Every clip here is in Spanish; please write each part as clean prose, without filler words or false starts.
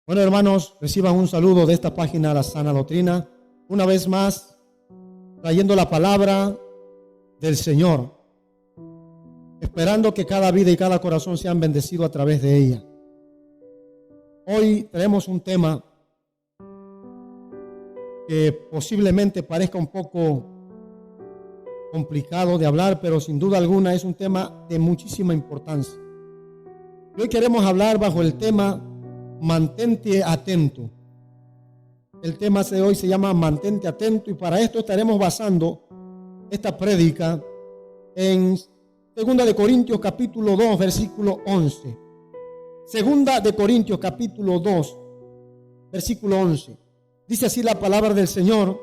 Bueno, hermanos, reciban un saludo de esta página, La Sana Doctrina, una vez más, trayendo la palabra del Señor, esperando que cada vida y cada corazón sean bendecidos a través de ella. Hoy tenemos un tema que posiblemente parezca un poco complicado de hablar, pero sin duda alguna es un tema de muchísima importancia. Hoy queremos hablar bajo el tema mantente atento. El tema de hoy se llama mantente atento, y para esto estaremos basando esta prédica en 2 de Corintios capítulo 2 versículo 11. 2 de Corintios capítulo 2 versículo 11. Dice así la palabra del Señor: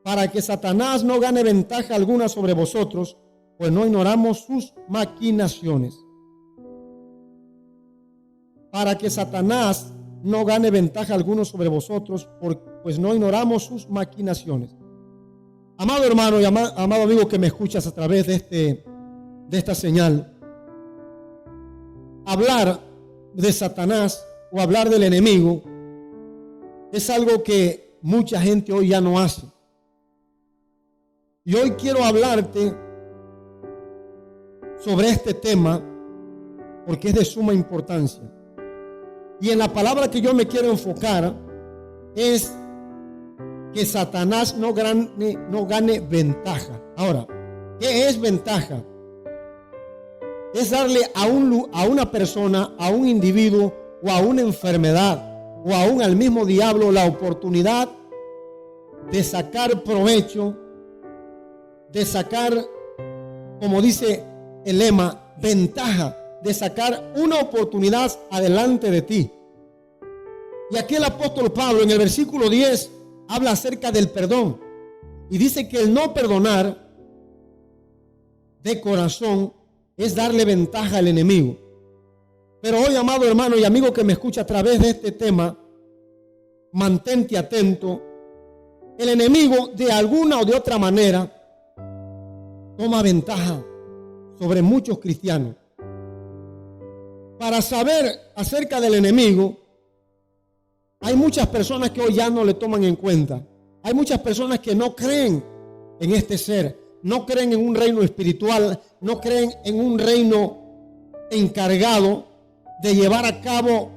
para que Satanás no gane ventaja alguna sobre vosotros, pues no ignoramos sus maquinaciones. Para que Satanás no gane ventaja alguna sobre vosotros, pues no ignoramos sus maquinaciones. Amado hermano y amado amigo que me escuchas a través de esta señal, hablar de Satanás o hablar del enemigo es algo que mucha gente hoy ya no hace. Y hoy quiero hablarte sobre este tema porque es de suma importancia. Y en la palabra que yo me quiero enfocar es que Satanás no gane ventaja. Ahora, ¿qué es ventaja? Es darle a una persona, a un individuo o a una enfermedad o aún al mismo diablo la oportunidad de sacar provecho, de sacar, como dice el lema, ventaja, de sacar una oportunidad adelante de ti. Y aquí el apóstol Pablo en el versículo 10 habla acerca del perdón y dice que el no perdonar de corazón es darle ventaja al enemigo. Pero hoy, amado hermano y amigo que me escucha a través de este tema, mantente atento. El enemigo de alguna o de otra manera toma ventaja sobre muchos cristianos. Para saber acerca del enemigo, hay muchas personas que hoy ya no le toman en cuenta. Hay muchas personas que no creen en este ser, no creen en un reino espiritual, no creen en un reino encargado de llevar a cabo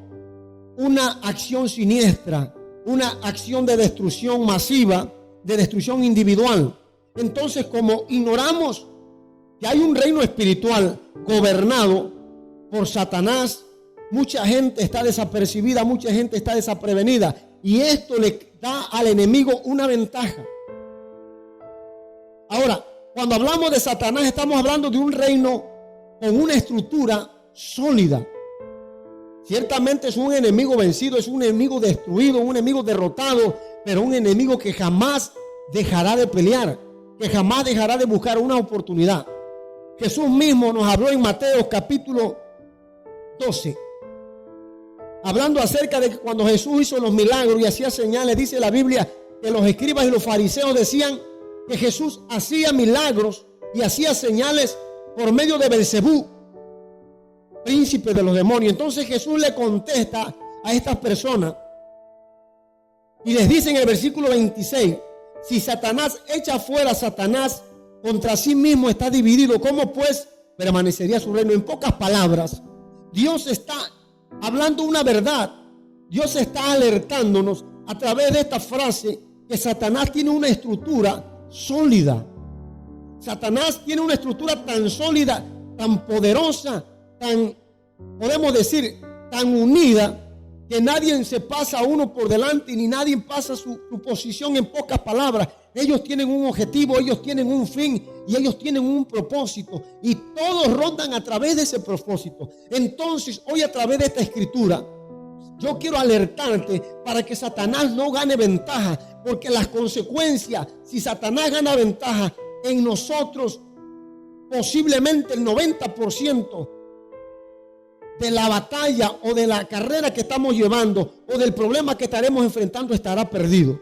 una acción siniestra, una acción de destrucción masiva, de destrucción individual. Entonces, como ignoramos que hay un reino espiritual gobernado por Satanás, mucha gente está desapercibida, mucha gente está desaprevenida, y esto le da al enemigo una ventaja. Ahora, cuando hablamos de Satanás, estamos hablando de un reino con una estructura sólida. Ciertamente es un enemigo vencido, es un enemigo destruido, un enemigo derrotado, pero un enemigo que jamás dejará de pelear, que jamás dejará de buscar una oportunidad. Jesús mismo nos habló en Mateo capítulo 12, hablando acerca de que cuando Jesús hizo los milagros y hacía señales, dice la Biblia que los escribas y los fariseos decían que Jesús hacía milagros y hacía señales por medio de Belcebú, príncipe de los demonios. Entonces Jesús le contesta a estas personas y les dice en el versículo 26: si Satanás echa fuera a Satanás, contra sí mismo está dividido, ¿cómo pues permanecería su reino? En pocas palabras, Dios está hablando una verdad. Dios está alertándonos a través de esta frase que Satanás tiene una estructura sólida. Satanás tiene una estructura tan sólida, tan poderosa, tan, podemos decir, tan unida, que nadie se pasa a uno por delante ni nadie pasa su posición. En pocas palabras, ellos tienen un objetivo, ellos tienen un fin y ellos tienen un propósito, y todos rondan a través de ese propósito. Entonces, hoy a través de esta escritura, yo quiero alertarte para que Satanás no gane ventaja, porque las consecuencias, si Satanás gana ventaja en nosotros, posiblemente el 90% de la batalla o de la carrera que estamos llevando o del problema que estaremos enfrentando estará perdido.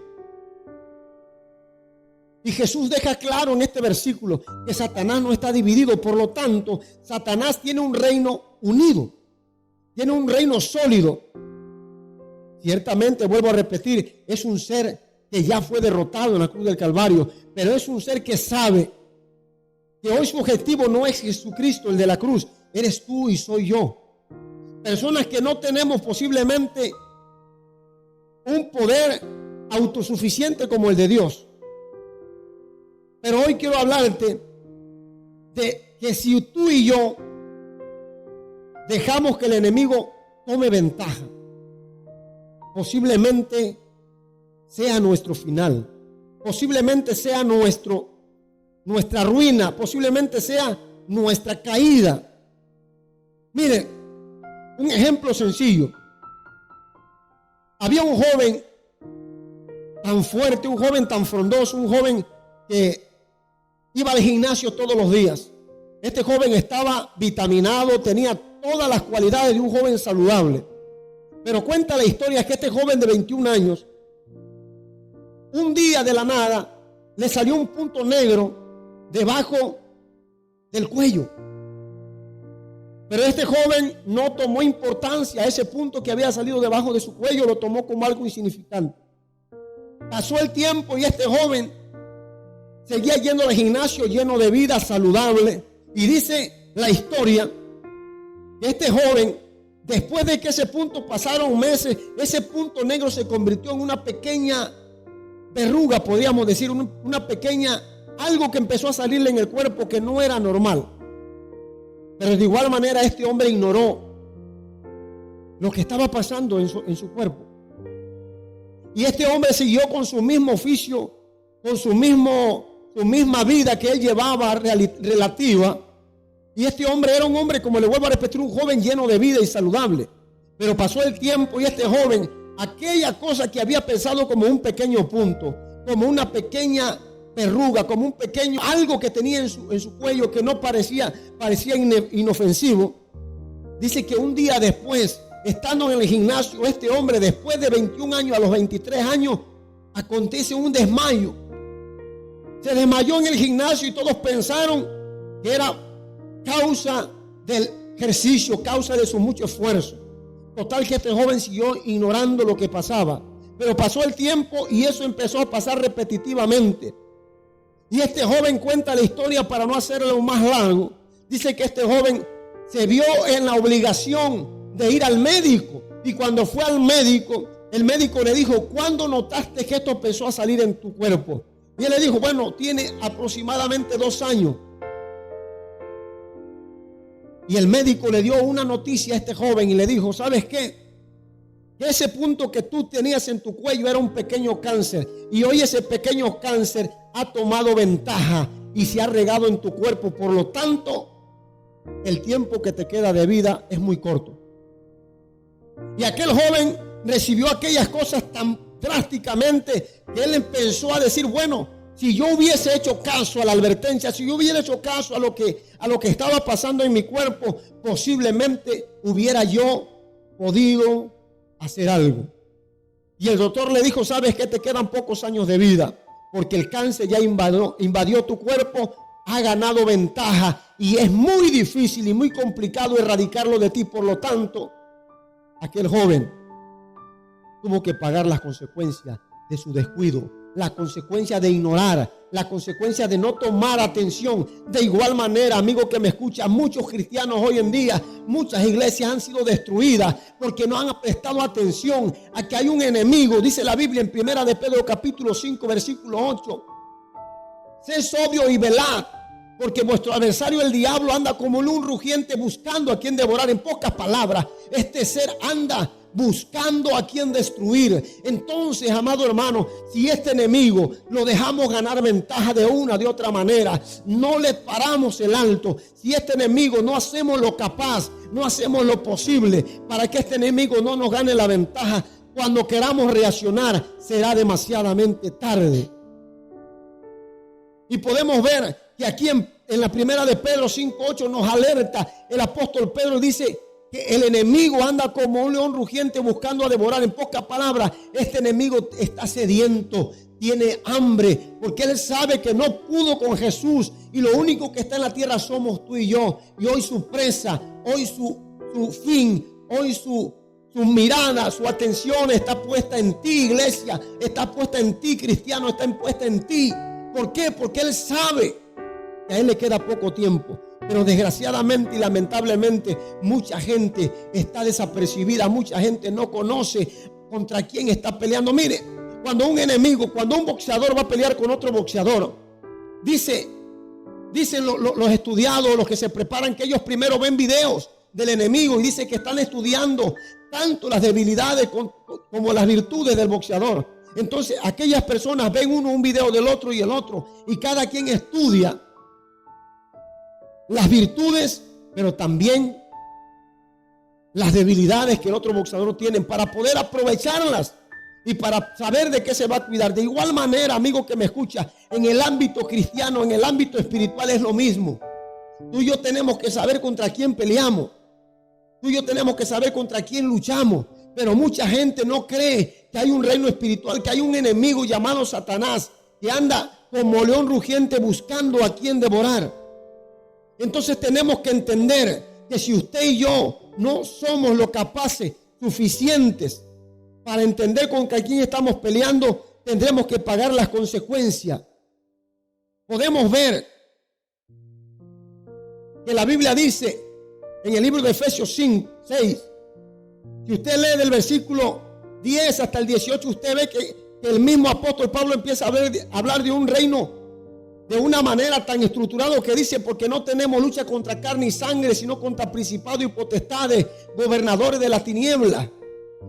Y Jesús deja claro en este versículo que Satanás no está dividido. Por lo tanto, Satanás tiene un reino unido, tiene un reino sólido. Ciertamente, vuelvo a repetir, es un ser que ya fue derrotado en la cruz del Calvario, pero es un ser que sabe que hoy su objetivo no es Jesucristo, el de la cruz, eres tú y soy yo. Personas que no tenemos posiblemente un poder autosuficiente como el de Dios. Pero hoy quiero hablarte de que si tú y yo dejamos que el enemigo tome ventaja, posiblemente sea nuestro final, posiblemente sea nuestra ruina, posiblemente sea nuestra caída. Mire, un ejemplo sencillo. Había un joven tan fuerte, un joven tan frondoso, un joven que iba al gimnasio todos los días. Este joven estaba vitaminado, tenía todas las cualidades de un joven saludable. Pero cuenta la historia que este joven de 21 años, un día de la nada, le salió un punto negro debajo del cuello. Pero este joven no tomó importancia a ese punto que había salido debajo de su cuello, lo tomó como algo insignificante. Pasó el tiempo y este joven seguía yendo al gimnasio lleno de vida saludable. Y dice la historia que este joven, después de que ese punto pasaron meses, ese punto negro se convirtió en una pequeña verruga, podríamos decir, una pequeña, algo que empezó a salirle en el cuerpo que no era normal. Pero de igual manera este hombre ignoró lo que estaba pasando en su cuerpo. Y este hombre siguió con su mismo oficio, con su misma vida que él llevaba relativa. Y este hombre era un hombre, como le vuelvo a repetir, un joven lleno de vida y saludable. Pero pasó el tiempo y este joven, aquella cosa que había pensado como un pequeño punto, como una pequeña verruga, como un pequeño, algo que tenía en su cuello que no parecía inofensivo. Dice que un día después, estando en el gimnasio, este hombre, después de 21 años, a los 23 años, acontece un desmayo. Se desmayó en el gimnasio y todos pensaron que era causa del ejercicio, causa de su mucho esfuerzo. Total que este joven siguió ignorando lo que pasaba. Pero pasó el tiempo y eso empezó a pasar repetitivamente. Y este joven cuenta la historia para no hacerlo más largo. Dice que este joven se vio en la obligación de ir al médico. Y cuando fue al médico, el médico le dijo: ¿cuándo notaste que esto empezó a salir en tu cuerpo? Y él le dijo: bueno, tiene aproximadamente 2 años. Y el médico le dio una noticia a este joven y le dijo: ¿sabes qué? Que ese punto que tú tenías en tu cuello era un pequeño cáncer. Y hoy ese pequeño cáncer ha tomado ventaja y se ha regado en tu cuerpo. Por lo tanto, el tiempo que te queda de vida es muy corto. Y aquel joven recibió aquellas cosas tan drásticamente que él empezó a decir: bueno, si yo hubiese hecho caso a la advertencia, si yo hubiera hecho caso a lo que estaba pasando en mi cuerpo, posiblemente hubiera yo podido hacer algo. Y el doctor le dijo: sabes que te quedan pocos años de vida, porque el cáncer ya invadió tu cuerpo, ha ganado ventaja y es muy difícil y muy complicado erradicarlo de ti. Por lo tanto, aquel joven tuvo que pagar las consecuencias de su descuido, la consecuencia de ignorar, la consecuencia de no tomar atención. De igual manera, amigo que me escucha, muchos cristianos hoy en día, muchas iglesias han sido destruidas porque no han prestado atención a que hay un enemigo. Dice la Biblia en 1 de Pedro capítulo 5 versículo 8: sed sobrio y velad, porque vuestro adversario el diablo anda como un rugiente buscando a quien devorar. En pocas palabras, este ser anda buscando a quien destruir. Entonces, amado hermano, si este enemigo lo dejamos ganar ventaja de una de otra manera, no le paramos el alto, si este enemigo no hacemos lo capaz, no hacemos lo posible para que este enemigo no nos gane la ventaja, cuando queramos reaccionar será demasiadamente tarde. Y podemos ver que aquí en la primera de Pedro 5:8 nos alerta el apóstol Pedro. Dice que el enemigo anda como un león rugiente buscando a devorar. En pocas palabras, este enemigo está sediento, tiene hambre, porque él sabe que no pudo con Jesús y lo único que está en la tierra somos tú y yo. Y hoy su presa, hoy su fin, hoy su Su mirada, su atención está puesta en ti, iglesia. Está puesta en ti, cristiano. Está puesta en ti. ¿Por qué? Porque Él sabe que a Él le queda poco tiempo. Pero desgraciadamente y lamentablemente mucha gente está desapercibida. Mucha gente no conoce contra quién está peleando. Mire, cuando un enemigo, cuando un boxeador va a pelear con otro boxeador, dicen los estudiados, los que se preparan, que ellos primero ven videos del enemigo y dice que están estudiando tanto las debilidades como las virtudes del boxeador. Entonces aquellas personas ven un video del otro y el otro, y cada quien estudia las virtudes, pero también las debilidades que el otro boxeador tiene, para poder aprovecharlas y para saber de qué se va a cuidar. De igual manera, amigo que me escucha, en el ámbito cristiano, en el ámbito espiritual es lo mismo. Tú y yo tenemos que saber contra quién peleamos. Tú y yo tenemos que saber contra quién luchamos. Pero mucha gente no cree que hay un reino espiritual, que hay un enemigo llamado Satanás, que anda como león rugiente buscando a quien devorar. Entonces tenemos que entender que si usted y yo no somos los capaces suficientes para entender contra quién estamos peleando, tendremos que pagar las consecuencias. Podemos ver que la Biblia dice en el libro de Efesios 6, si usted lee del versículo 10 hasta el 18, usted ve que el mismo apóstol Pablo empieza a hablar de un reino de una manera tan estructurada, que dice: porque no tenemos lucha contra carne y sangre, sino contra principados y potestades, gobernadores de las tinieblas.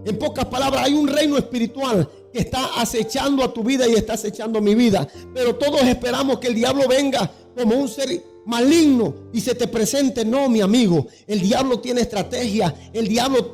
En pocas palabras, hay un reino espiritual que está acechando a tu vida y está acechando mi vida. Pero todos esperamos que el diablo venga como un ser maligno y se te presente. No, mi amigo, el diablo tiene estrategia. El diablo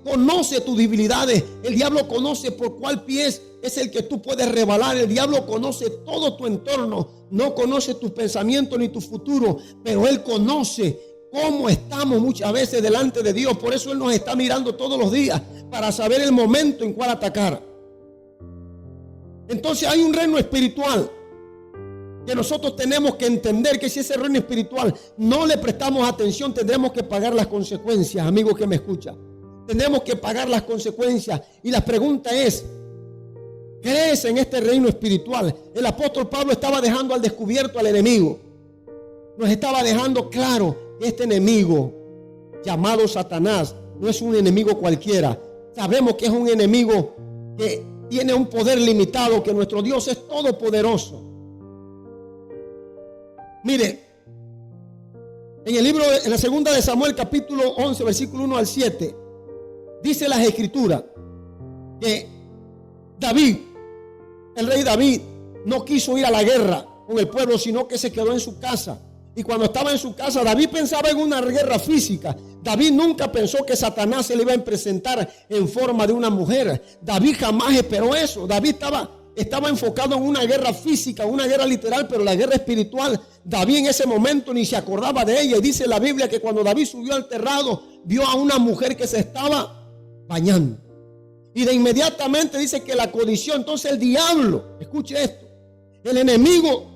conoce tus debilidades. El diablo conoce por cuál pie es el que tú puedes rebalar. El diablo conoce todo tu entorno. No conoce tus pensamientos ni tu futuro, pero Él conoce cómo estamos muchas veces delante de Dios. Por eso Él nos está mirando todos los días para saber el momento en cual atacar. Entonces hay un reino espiritual que nosotros tenemos que entender, que si ese reino espiritual no le prestamos atención, tendremos que pagar las consecuencias. Amigo que me escucha, tendremos que pagar las consecuencias. Y la pregunta es: ¿crees en este reino espiritual? El apóstol Pablo estaba dejando al descubierto al enemigo. Nos estaba dejando claro que este enemigo llamado Satanás no es un enemigo cualquiera. Sabemos que es un enemigo que tiene un poder limitado, que nuestro Dios es todopoderoso. Mire, en la segunda de Samuel, capítulo 11, versículo 1 al 7, dice las escrituras que David, el rey David, no quiso ir a la guerra con el pueblo, sino que se quedó en su casa. Y cuando estaba en su casa, David pensaba en una guerra física. David nunca pensó que Satanás se le iba a presentar en forma de una mujer. David jamás esperó eso. David estaba enfocado en una guerra física, una guerra literal, pero la guerra espiritual, David en ese momento ni se acordaba de ella. Y dice la Biblia que cuando David subió al terrado, vio a una mujer que se estaba bañando. Y de inmediatamente dice que la codició. Entonces el diablo, escuche esto, el enemigo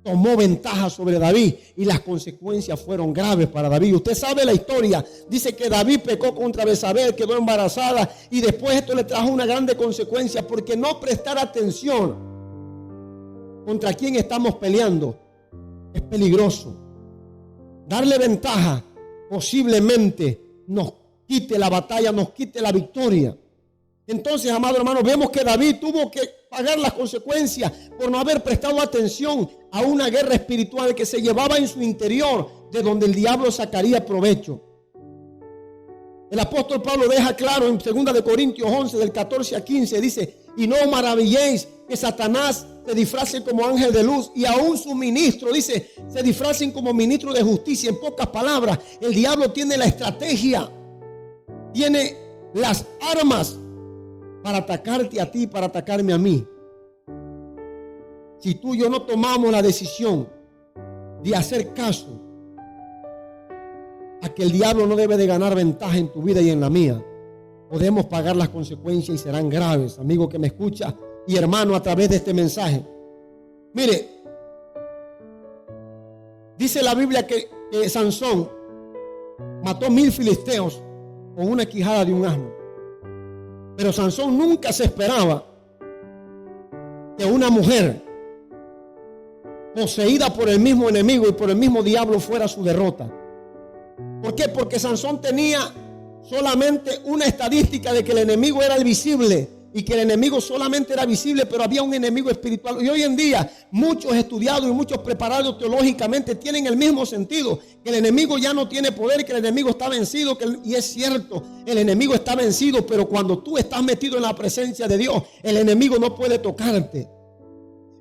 tomó ventaja sobre David y las consecuencias fueron graves para David. Usted sabe la historia. Dice que David pecó contra Betsabé, quedó embarazada, y después esto le trajo una grande consecuencia, porque no prestar atención contra quién estamos peleando es peligroso. Darle ventaja posiblemente nos quite la batalla, nos quite la victoria. Entonces, amado hermano, vemos que David tuvo que pagar las consecuencias por no haber prestado atención a una guerra espiritual que se llevaba en su interior, de donde el diablo sacaría provecho. El apóstol Pablo deja claro en 2 de Corintios 11, del 14 a 15, dice: y no maravilléis que Satanás se disfrace como ángel de luz, y aún su ministro, dice, se disfracen como ministro de justicia. En pocas palabras, el diablo tiene la estrategia, tiene las armas para atacarte a ti, para atacarme a mí. Si tú y yo no tomamos la decisión de hacer caso a que el diablo no debe de ganar ventaja en tu vida y en la mía, podemos pagar las consecuencias y serán graves. Amigo que me escucha y hermano a través de este mensaje, mire, dice la Biblia que Sansón mató 1000 filisteos con una quijada de un asno. Pero Sansón nunca se esperaba que una mujer poseída por el mismo enemigo y por el mismo diablo fuera su derrota. ¿Por qué? Porque Sansón tenía solamente una estadística de que el enemigo era el visible y que el enemigo solamente era visible, pero había un enemigo espiritual. Y hoy en día muchos estudiados y muchos preparados teológicamente tienen el mismo sentido, que el enemigo ya no tiene poder, que el enemigo está vencido, y es cierto, el enemigo está vencido, pero cuando tú estás metido en la presencia de Dios, el enemigo no puede tocarte.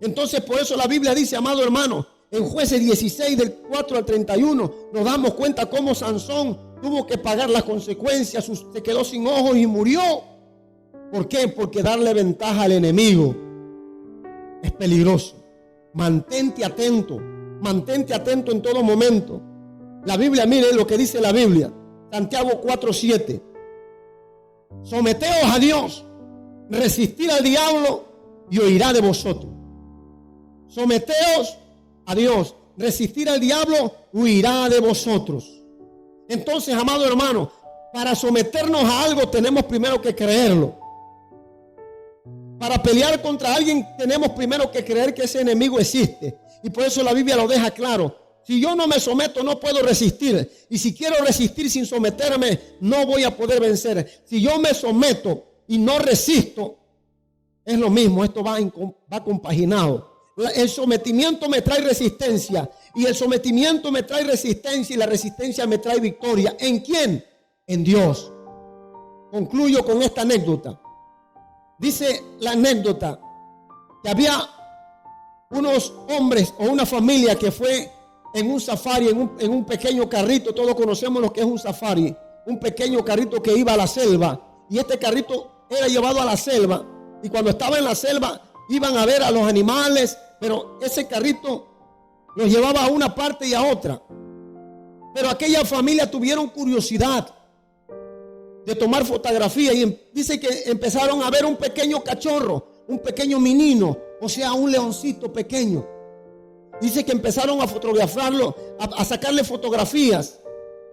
Entonces por eso la Biblia dice, amado hermano, en Jueces 16 del 4 al 31 nos damos cuenta cómo Sansón tuvo que pagar las consecuencias, se quedó sin ojos y murió. ¿Por qué? Porque darle ventaja al enemigo es peligroso. Mantente atento en todo momento. La Biblia, mire lo que dice la Biblia, Santiago 4:7. Someteos a Dios, resistir al diablo y huirá de vosotros. Someteos a Dios, resistir al diablo, huirá de vosotros. Entonces, amado hermano, para someternos a algo tenemos primero que creerlo. Para pelear contra alguien tenemos primero que creer que ese enemigo existe. Y por eso la Biblia lo deja claro. Si yo no me someto, no puedo resistir. Y si quiero resistir sin someterme, no voy a poder vencer. Si yo me someto y no resisto, es lo mismo. Esto va compaginado. El sometimiento me trae resistencia. Y el sometimiento me trae resistencia. Y la resistencia me trae victoria. ¿En quién? En Dios. Concluyo con esta anécdota. Dice la anécdota que había unos hombres o una familia que fue en un safari, en un pequeño carrito. Todos conocemos lo que es un safari. Un pequeño carrito que iba a la selva. Y este carrito era llevado a la selva. Y cuando estaba en la selva iban a ver a los animales. Pero ese carrito los llevaba a una parte y a otra. Pero aquella familia tuvieron curiosidad de tomar fotografía y dice que empezaron a ver un pequeño cachorro, un pequeño menino, o sea, un leoncito pequeño. Dice que empezaron a fotografiarlo, a sacarle fotografías,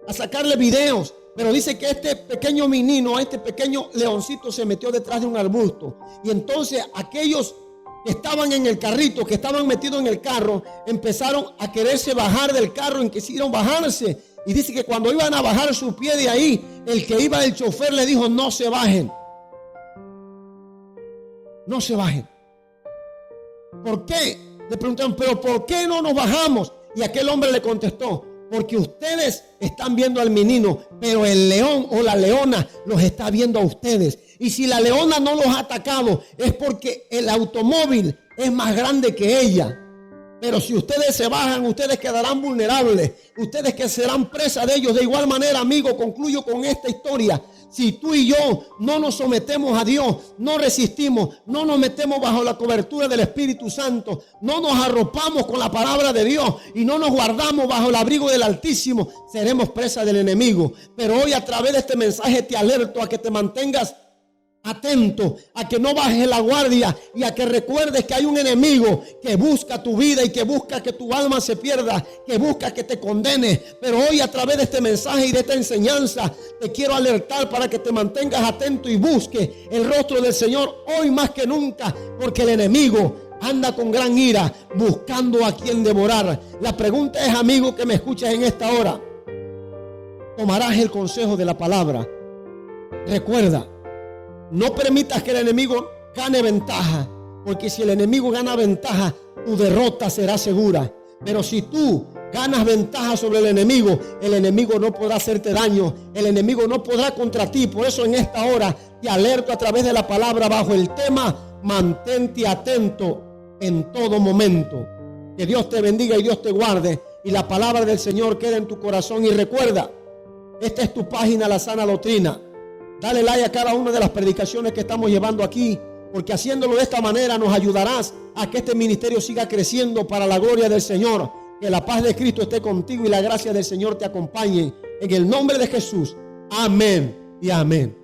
a sacarle videos, pero dice que este pequeño menino, este pequeño leoncito se metió detrás de un arbusto. Y entonces aquellos que estaban en el carrito, que estaban metidos en el carro, empezaron a quererse bajar del carro, quisieron bajarse. Y dice que cuando iban a bajar su pie de ahí, el que iba del chofer le dijo: no se bajen. No se bajen. ¿Por qué? Le preguntaron: ¿pero por qué no nos bajamos? Y aquel hombre le contestó: porque ustedes están viendo al menino, pero el león o la leona los está viendo a ustedes. Y si la leona no los ha atacado, es porque el automóvil es más grande que ella. Pero si ustedes se bajan, ustedes quedarán vulnerables. Ustedes que serán presa de ellos. De igual manera, amigo, concluyo con esta historia. Si tú y yo no nos sometemos a Dios, no resistimos, no nos metemos bajo la cobertura del Espíritu Santo, no nos arropamos con la palabra de Dios y no nos guardamos bajo el abrigo del Altísimo, seremos presa del enemigo. Pero hoy, a través de este mensaje, te alerto a que te mantengas atento, a que no bajes la guardia y a que recuerdes que hay un enemigo que busca tu vida y que busca que tu alma se pierda, que busca que te condene. Pero hoy, a través de este mensaje y de esta enseñanza, te quiero alertar para que te mantengas atento y busque el rostro del Señor hoy más que nunca, porque el enemigo anda con gran ira buscando a quien devorar. La pregunta es, amigo que me escuchas en esta hora, ¿tomarás el consejo de la palabra? Recuerda, no permitas que el enemigo gane ventaja, porque si el enemigo gana ventaja, tu derrota será segura. Pero si tú ganas ventaja sobre el enemigo no podrá hacerte daño, el enemigo no podrá contra ti. Por eso en esta hora te alerto a través de la palabra bajo el tema: mantente atento en todo momento. Que Dios te bendiga y Dios te guarde y la palabra del Señor quede en tu corazón. Y recuerda, esta es tu página, La Sana Doctrina. Dale like a cada una de las predicaciones que estamos llevando aquí, porque haciéndolo de esta manera nos ayudarás a que este ministerio siga creciendo para la gloria del Señor. Que la paz de Cristo esté contigo y la gracia del Señor te acompañe. En el nombre de Jesús. Amén y amén.